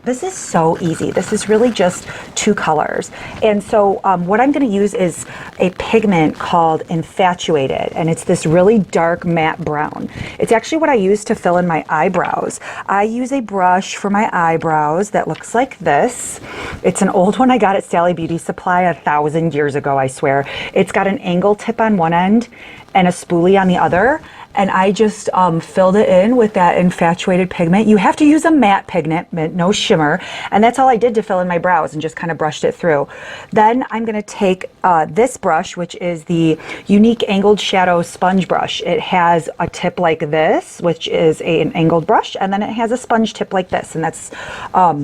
This is so easy. This is really just two colors. And so what I'm going to use is a pigment called Infatuated, and it's this really dark matte brown. It's actually what I use to fill in my eyebrows. I use a brush for my eyebrows that looks like this. It's an old one I got at Sally Beauty Supply 1,000 years ago, I swear. It's got an angle tip on one end and a spoolie on the other. And I just filled it in with that Infatuated pigment. You have to use a matte pigment, no shimmer. And that's all I did to fill in my brows, and just kind of brushed it through. Then I'm gonna take this brush, which is the Unique Angled Shadow Sponge Brush. It has a tip like this, which is an angled brush, and then it has a sponge tip like this. And that's a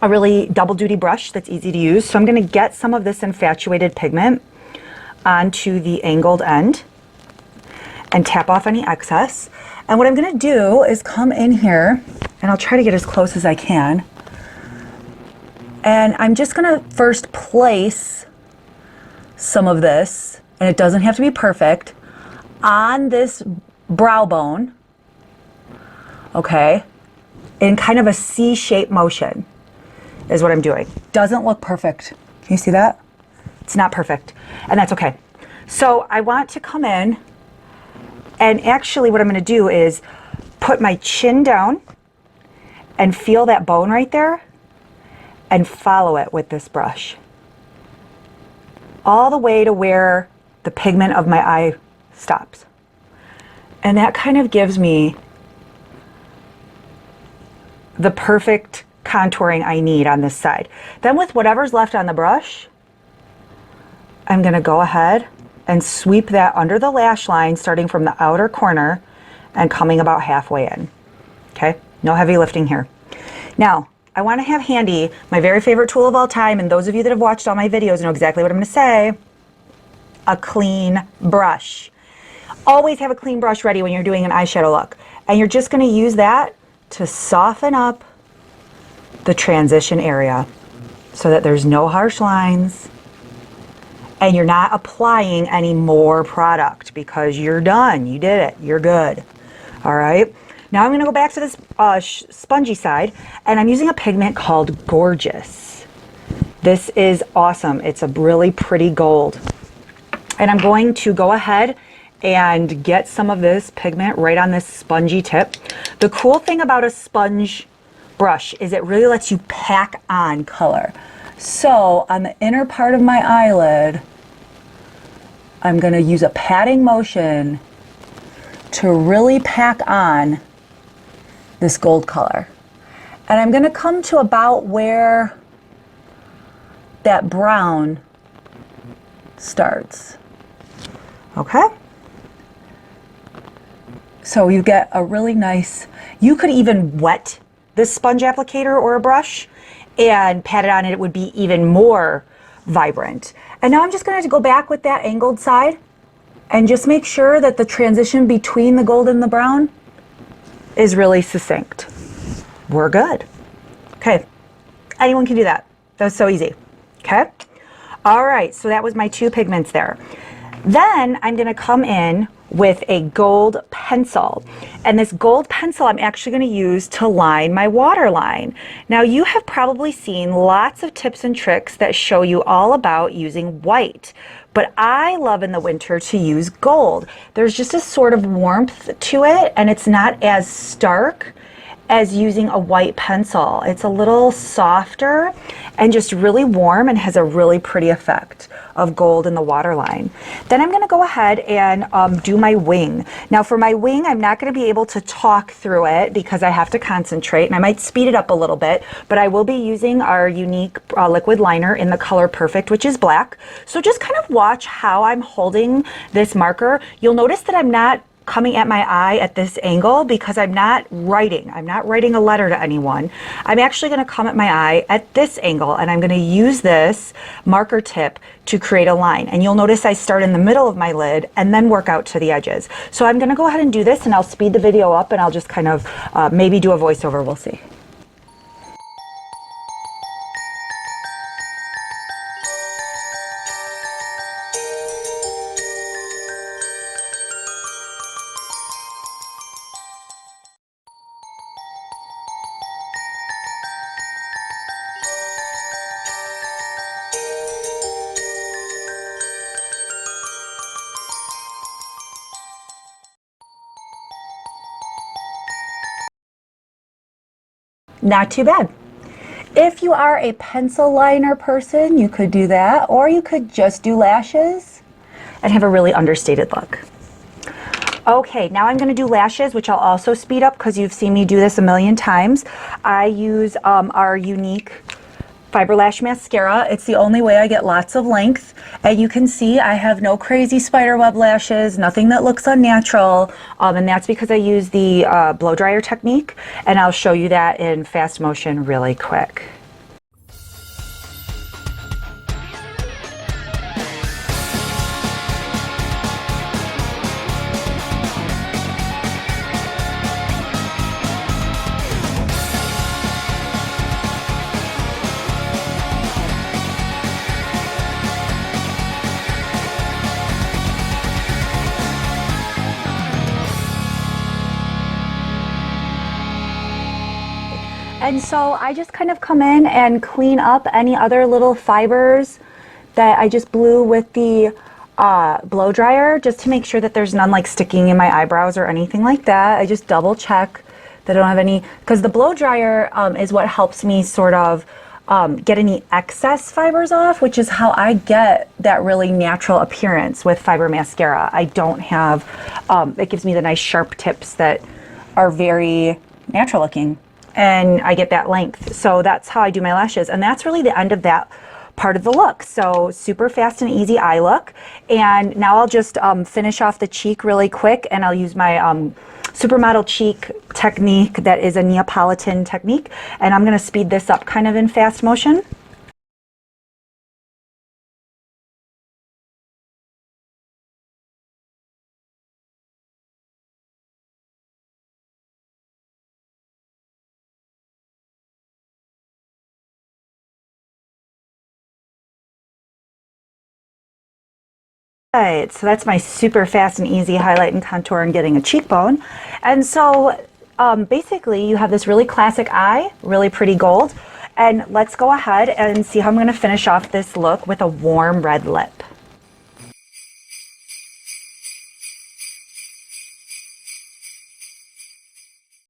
really double duty brush that's easy to use. So I'm gonna get some of this Infatuated pigment onto the angled end and tap off any excess. And what I'm gonna do is come in here, and I'll try to get as close as I can. And I'm just gonna first place some of this, and it doesn't have to be perfect, on this brow bone, okay? In kind of a C-shaped motion is what I'm doing. Doesn't look perfect. Can you see that? It's not perfect, and that's okay. So I want to come in, and actually what I'm going to do is put my chin down and feel that bone right there and follow it with this brush all the way to where the pigment of my eye stops. And that kind of gives me the perfect contouring I need on this side. Then with whatever's left on the brush, I'm going to go ahead and sweep that under the lash line, starting from the outer corner and coming about halfway in. Okay, no heavy lifting here. Now, I want to have handy my very favorite tool of all time, and those of you that have watched all my videos know exactly what I'm going to say, a clean brush. Always have a clean brush ready when you're doing an eyeshadow look. And you're just going to use that to soften up the transition area so that there's no harsh lines, and you're not applying any more product because you're done. You did it. You're good. All right. Now I'm going to go back to this spongy side, and I'm using a pigment called Gorgeous. This is awesome. It's a really pretty gold. And I'm going to go ahead and get some of this pigment right on this spongy tip. The cool thing about a sponge brush is it really lets you pack on color. So on the inner part of my eyelid, I'm going to use a patting motion to really pack on this gold color. And I'm going to come to about where that brown starts. Okay? So you get a really nice, you could even wet this sponge applicator or a brush and pat it on, and it would be even more vibrant. And now I'm just going to go back with that angled side and just make sure that the transition between the gold and the brown is really succinct. We're good. Okay, anyone can do that. That was so easy. Okay, all right, so that was my two pigments there. Then I'm going to come in with a gold pencil, and this gold pencil I'm actually going to use to line my waterline. Now you have probably seen lots of tips and tricks that show you all about using white, but I love in the winter to use gold. There's just a sort of warmth to it, and it's not as stark as using a white pencil. It's a little softer and just really warm and has a really pretty effect of gold in the waterline. Then I'm going to go ahead and do my wing. Now for my wing, I'm not going to be able to talk through it because I have to concentrate, and I might speed it up a little bit, but I will be using our unique liquid liner in the color Perfect, which is black. So just kind of watch how I'm holding this marker. You'll notice that I'm not coming at my eye at this angle because I'm not writing a letter to anyone. I'm actually going to come at my eye at this angle, and I'm going to use this marker tip to create a line. And you'll notice I start in the middle of my lid and then work out to the edges. So I'm going to go ahead and do this, and I'll speed the video up, and I'll just kind of maybe do a voiceover. We'll see. not too bad. If you are a pencil liner person, you could do that, or you could just do lashes and have a really understated look. Okay, now I'm going to do lashes, which I'll also speed up because you've seen me do this a million times. I use our Younique Fiber Lash Mascara. It's the only way I get lots of length. And you can see I have no crazy spiderweb lashes, nothing that looks unnatural. And that's because I use the blow dryer technique. And I'll show you that in fast motion really quick. And so I just kind of come in and clean up any other little fibers that I just blew with the blow dryer, just to make sure that there's none like sticking in my eyebrows or anything like that. I just double check that I don't have any, because the blow dryer is what helps me sort of get any excess fibers off, which is how I get that really natural appearance with fiber mascara. I don't have, it gives me the nice sharp tips that are very natural looking, and I get that length. So that's how I do my lashes, and that's really the end of that part of the look. So super fast and easy eye look. And now I'll just finish off the cheek really quick, and I'll use my Supermodel Cheek technique that is a Neapolitan technique, and I'm going to speed this up kind of in fast motion. Right, so that's my super fast and easy highlight and contour and getting a cheekbone. And so basically you have this really classic eye, really pretty gold. And let's go ahead and see how I'm going to finish off this look with a warm red lip.